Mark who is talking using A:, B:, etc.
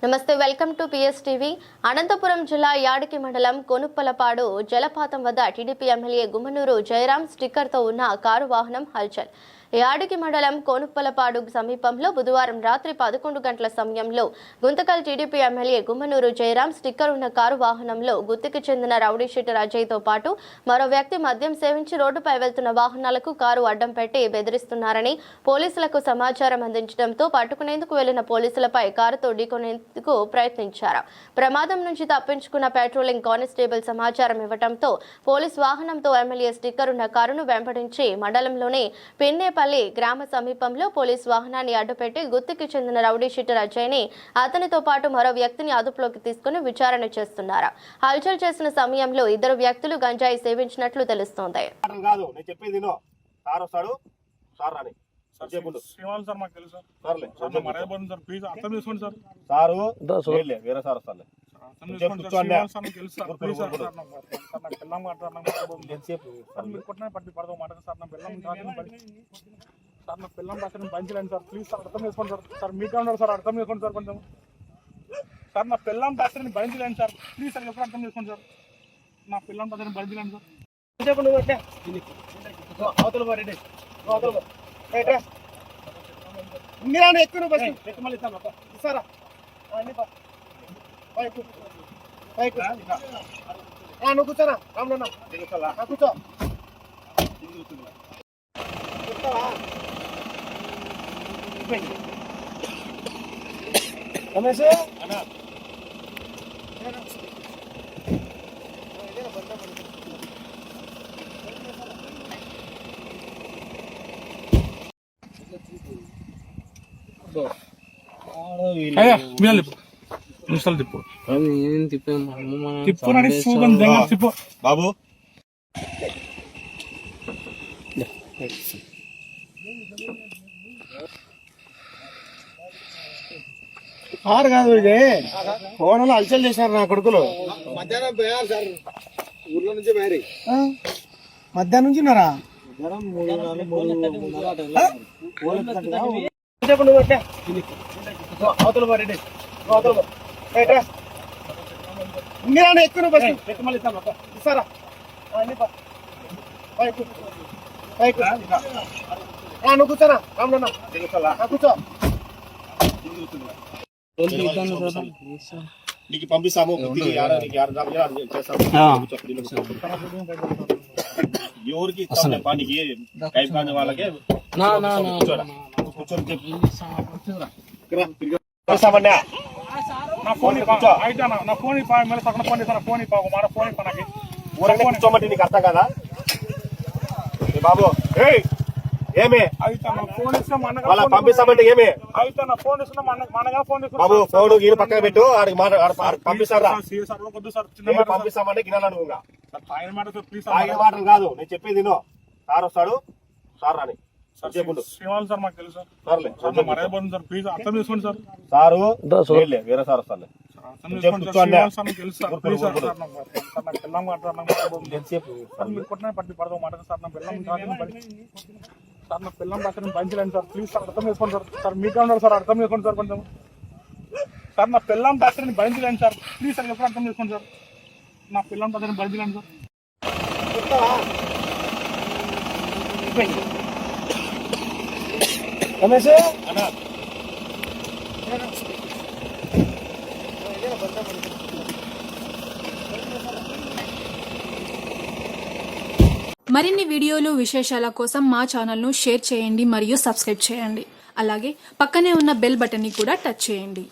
A: నమస్తే, welcome to పిఎస్టీవీ. Anantapuram జిల్లా యాడికి మండలం కొనుప్పలపాడు జలపాతం వద్ద టీడీపీ ఎమ్మెల్యే గుమ్మనూరు జయరాం స్టిక్కర్తో ఉన్న కారు వాహనం హల్చల్. యాడికి మండలం కొనుప్పలపాడు సమీపంలో బుధవారం రాత్రి 11 గంటల సమయంలో Guntakal TDP MLA Gummanur Jayaram sticker ఉన్న కారు వాహనంలో గుత్తికి చెందిన రౌడీ షీటర్ అజయ్తో పాటు మరో వ్యక్తి మద్యం సేవించి రోడ్డుపై వెళ్తున్న వాహనాలకు కారు అడ్డం పెట్టి బెదిరిస్తున్నారని పోలీసులకు సమాచారం అందించడంతో పట్టుకునేందుకు వెళ్లిన పోలీసులపై కారుతో ఢీకొనేందుకు ప్రయత్నించారు. ప్రమాదం నుంచి తప్పించుకున్న పెట్రోలింగ్ కానిస్టేబుల్ సమాచారం ఇవ్వడంతో పోలీస్ వాహనంతో ఎమ్మెల్యే స్టిక్కర్ ఉన్న కారును వెంబడించి మండలంలోని పిన్నేపల్లి గ్రామ సమీపంలో పోలీస్ వాహనాన్ని అడ్డుపెట్టి గుత్తికి చెందిన రౌడీ షీటర్ అజయ్ని అతనితో పాటు మరో వ్యక్తిని అదుపులోకి తీసుకుని విచారణ చేస్తున్నారు. హల్చల్ చేసిన సమయంలో ఇద్దరు వ్యక్తులు గంజాయి సేవించినట్లు తెలుస్తోంది.
B: సార్ నా పిల్లం రాసిన బంచలేండి సార్, ప్లీజ్ సార్ అర్థం చేసుకోండి సార్. సార్ మీకే ఉన్నారు సార్, అర్థం చేసుకోండి సార్ కొంచెం. సార్ నా పిల్లం రాసిన బంచలేండి సార్, ప్లీజ్ సార్ ఎప్పుడు అర్థం చేసుకోండి సార్. నా పిల్లం రాసిన బంచలేండి సార్.
C: నువ్వు కూర్చోరా రామ్నా కూర్చో. రమేష్
D: బాబు
C: కారు కాదు ఇది, కోడలు అలచల్ చేశారు నా కొడుకులు.
D: మధ్యాహ్నం పోయారు సార్, ఊర్లో నుంచి బయట
C: మధ్యాహ్నం నుంచి ఉన్నారా? అవతల రెడ్డి ఎక్కువ మళ్ళీ ఇస్తారా? నువ్వు కూర్చోరా రామ్నా కూర్చో.
D: నీకు పంపిస్తాము, ఎవరికి పానికి టైం కాని వాళ్ళకే కూర్చోమంటే నీకు అర్థం కదా బాబు? ఏమి వాళ్ళ పంపిస్తామంటే ఏమి బాబు? ఫోన్ గీరు పక్కన పెట్టు, పంపిస్తారా? పంపిస్తామంటే గినాల నువ్వు ఆయన మాటలు కాదు నేను చెప్పేది. సార్ వస్తాడు, సార్ రాని
B: శ్రీవాల్ సార్ మాకు తెలుసు సార్, ప్లీజ్ అర్థం చేసుకోండి సార్.
D: సారు వేరే సార్ వస్తాను.
B: సార్ నా పిల్లం రాసిన బంచలేండి సార్, ప్లీజ్ సార్ అర్థం చేసుకోండి సార్. సార్ మీకే ఉన్నారు సార్, అర్థం చేసుకోండి సార్ కొంచెం. సార్ నా పిల్లం రాసిన బంచలేండి సార్, ప్లీజ్ సార్ ఎప్పుడు అర్థం చేసుకోండి సార్. నా పిల్లం రాసిన బంచలేండి సార్.
C: రమేష్
E: మరిన్ని వీడియోలు విశేషాల కోసం మా ఛానల్ను షేర్ చేయండి మరియు సబ్స్క్రైబ్ చేయండి. అలాగే పక్కనే ఉన్న బెల్ బటన్ని కూడా టచ్ చేయండి.